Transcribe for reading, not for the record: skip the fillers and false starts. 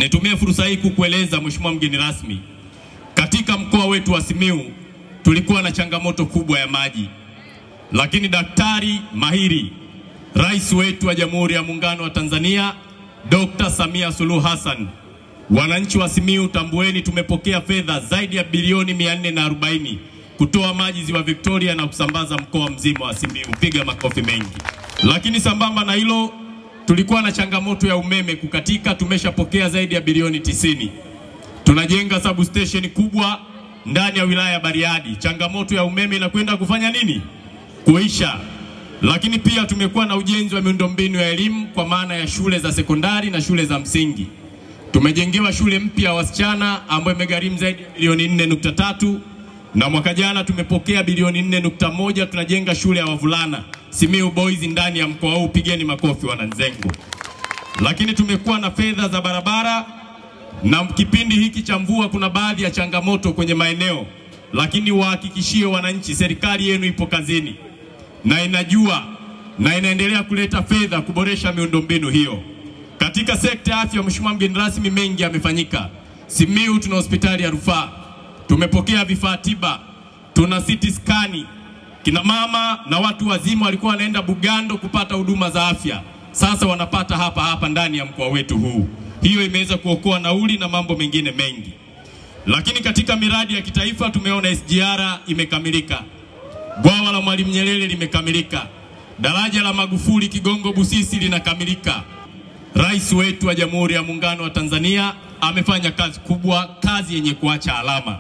Nitumie fursa hii kukueleza Mheshimiwa mgeni rasmi, katika mkoa wetu wa Simiyu tulikuwa na changamoto kubwa ya maji. Lakini daktari mahiri, Rais wetu wa Jamhuri ya Muungano wa Tanzania, Dr. Samia Suluhu Hassan, wananchi wa Simiyu tambueni, tumepokea fedha zaidi ya bilioni 440 kutoa maji Ziwa Victoria na kusambaza mkoa mzima wa Simiyu. Piga makofi mengi. Lakini sambamba na hilo, tulikuwa na changamoto ya umeme kukatika, tumeshapokea zaidi ya bilioni 90. Tunajenga substation kubwa ndani ya wilaya ya Bariadi. Changamoto ya umeme inakwenda kufanya nini? Kuisha. Lakini pia tumekuwa na ujenzi wa miundombinu ya elimu kwa maana ya shule za sekondari na shule za msingi. Tumejengewa shule mpya ya wasichana ambayo imegharimu zaidi ya bilioni 4.3, na mwaka jana tumepokea bilioni 4.1. Tunajenga shule ya wavulana Simiyu Boys ndani ya mkoa huu. Pigeni makofi wananzengo. Lakini tumekuwa na fedha za barabara, na kipindi hiki cha mvua kuna baadhi ya changamoto kwenye maeneo, lakini wahakikishie wananchi serikali yenu ipo kazini na inajua na inaendelea kuleta fedha kuboresha miundombinu hiyo. Katika sekta ya afya, Mheshimiwa mgeni rasmi, mengi yamefanyika. Simiyu tuna hospitali ya rufaa, tumepokea vifaa tiba, tuna CT scan. Kina mama na watu wazima walikuwa wanaenda Bugando kupata huduma za afya, sasa wanapata hapa ndani ya mkoa wetu huu. Hiyo imeweza kuokoa nauli na mambo mengine mengi. Lakini katika miradi ya kitaifa tumeona SGR imekamilika, bwawa la Mwalimu Nyerere limekamilika, daraja la Magufuli Kigongo Busisi linakamilika. Rais wetu wa Jamhuri ya Muungano wa Tanzania amefanya kazi kubwa, kazi yenye kuacha alama.